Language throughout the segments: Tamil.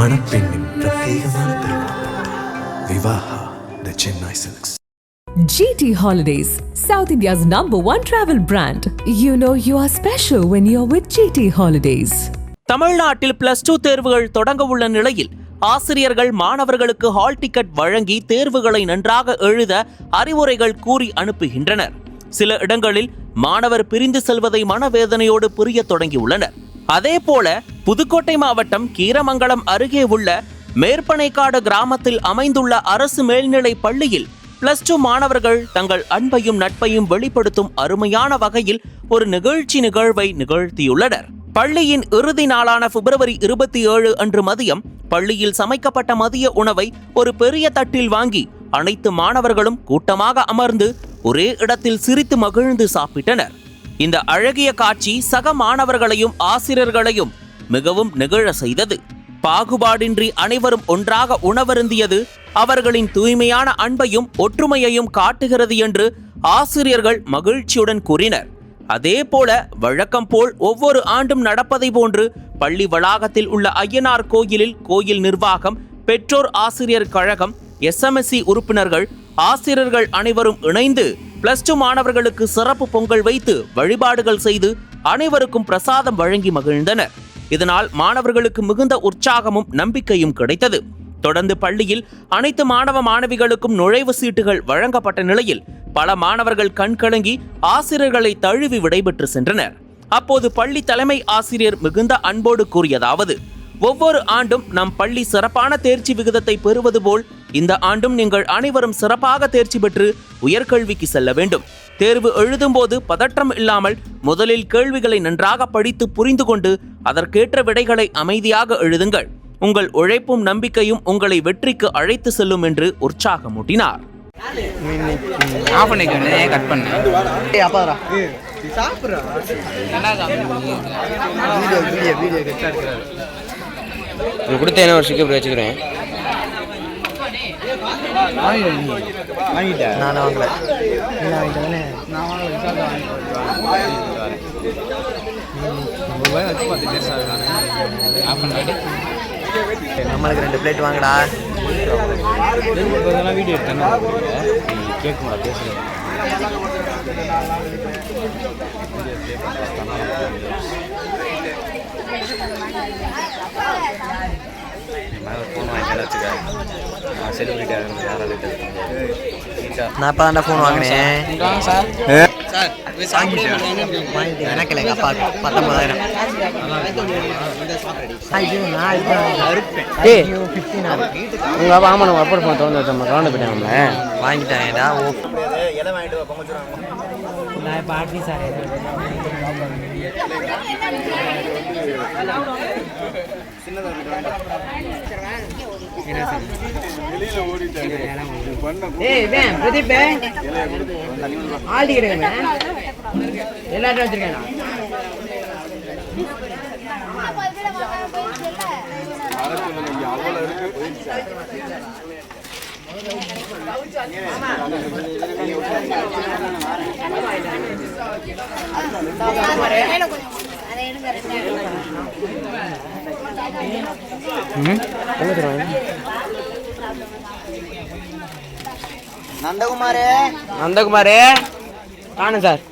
மணப்பெண்ணின் பிரத்யேகமான திருமணம் Vivaha the Chennai Silks. GT Holidays, South India's #1 travel brand. You know you are special when you're with GT Holidays. தமிழ்நாட்டில் +2 தேர்வுகள் தொடங்க உள்ள நிலையில் ஆசிரியர்கள் மாணவர்களுக்கு ஹால் டிக்கெட் வழங்கி தேர்வுகளை நன்றாக எழுத அறிவுரைகள் கூறி அனுப்புகின்றனர். சில இடங்களில் மாணவர் பிரிந்து செல்வதை மனவேதனையோடு புரிய தொடங்கியுள்ளனர். அதேபோல புதுக்கோட்டை மாவட்டம் கீரமங்கலம் அருகே உள்ள மேற்பனைக்காடு கிராமத்தில் அமைந்துள்ள அரசு மேல்நிலை பள்ளியில் +2 மாணவர்கள் தங்கள் அன்பையும் நட்பையும் வெளிப்படுத்தும் அருமையான வகையில் ஒரு நிகழ்வை நிகழ்த்தியுள்ளனர். பள்ளியின் இறுதி நாளான பிப்ரவரி 27 அன்று மதியம் பள்ளியில் சமைக்கப்பட்ட மதிய உணவை ஒரு பெரிய தட்டில் வாங்கி அனைத்து மாணவர்களும் கூட்டமாக அமர்ந்து ஒரே இடத்தில் சிரித்து மகிழ்ந்து சாப்பிட்டனர். இந்த அழகிய காட்சி சக மாணவர்களையும் ஆசிரியர்களையும் மிகவும் நெகிழ செய்தது. பாகுபாடின்றி அனைவரும் ஒன்றாக உணவருந்தியது அவர்களின் தூய்மையான அன்பையும் ஒற்றுமையையும் காட்டுகிறது என்று ஆசிரியர்கள் மகிழ்ச்சியுடன் கூறினர். அதேபோல வழக்கம் போல் ஒவ்வொரு ஆண்டும் நடப்பதை போன்று பள்ளி வளாகத்தில் உள்ள ஐயனார் கோயிலில் கோயில் நிர்வாகம், பெற்றோர் ஆசிரியர் கழகம், SMSC உறுப்பினர்கள், ஆசிரியர்கள் அனைவரும் இணைந்து +2 மாணவர்களுக்கு சிறப்பு பொங்கல் வைத்து வழிபாடுகள் செய்து அனைவருக்கும் பிரசாதம் வழங்கி மகிழ்ந்தனர். இதனால் மாணவர்களுக்கு மிகுந்த உற்சாகமும் நம்பிக்கையும் கிடைத்தது. தொடர்ந்து பள்ளியில் அனைத்து மாணவ மாணவிகளுக்கும் நுழைவு சீட்டுகள் வழங்கப்பட்ட நிலையில் பல மாணவர்கள் கண்கலங்கி ஆசிரியர்களை தழுவி விடைபெற்று சென்றனர். அப்போது பள்ளி தலைமை ஆசிரியர் மிகுந்த அன்போடு கூறியதாவது: ஒவ்வொரு ஆண்டும் நம் பள்ளி சிறப்பான தேர்ச்சி விகிதத்தை பெறுவது போல் இந்த ஆண்டும் நீங்கள் அனைவரும் சிறப்பாக தேர்ச்சி பெற்று உயர்கல்விக்கு செல்ல வேண்டும். தேர்வு எழுதும் போது பதற்றம் இல்லாமல் முதலில் கேள்விகளை நன்றாக படித்து புரிந்து கொண்டு அதற்கேற்ற விடைகளை அமைதியாக எழுதுங்கள். உங்கள் உழைப்பும் நம்பிக்கையும் உங்களை வெற்றிக்கு அழைத்து செல்லும் என்று உற்சாகமூட்டினார். கொடுத்தேன் ஒரு சிக்கப் வச்சுக்கிறேன். நான் வாங்கல. நம்மளுக்கு 2 பிளேட் வாங்கடா. வீடியோ எடுத்தேன் கேட்குமா பேசுகிறேன். நான் இப்போ தான்டா ஃபோன் வாங்கினேன். எனக்கு இல்லைங்க அப்பா 19,000. உங்கள் அப்பா ஆமாம் நம்ம அப்பா ஃபோன் திறந்து வச்சோம் கவர்ந்து போயிட்டாங்க வாங்கிட்டாங்கடா. ஓ நான் பாட்டி சார் பிரதீப் ஆல்டி கிடையாது எல்லாத்தையும் வச்சிருக்கேன். நந்தகுமாரே காணும் சார்.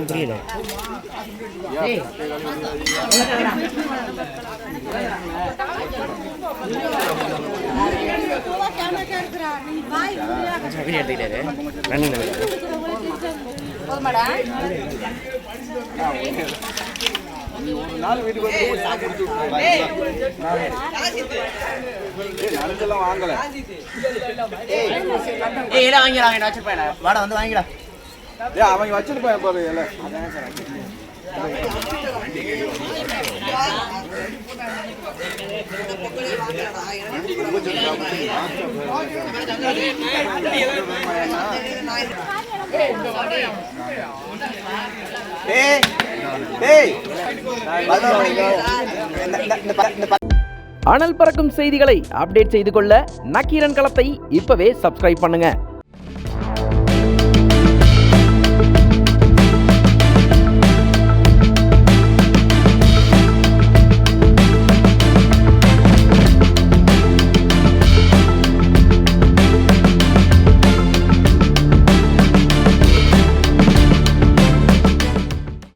புரியல. வாங்கல வாங்கிடா. அவங்க வச்சுட்டு போய் அனல் பறக்கும் செய்திகளை அப்டேட் செய்து கொள்ள நக்கீரன் களத்தை இப்பவே சப்ஸ்கிரைப் பண்ணுங்க.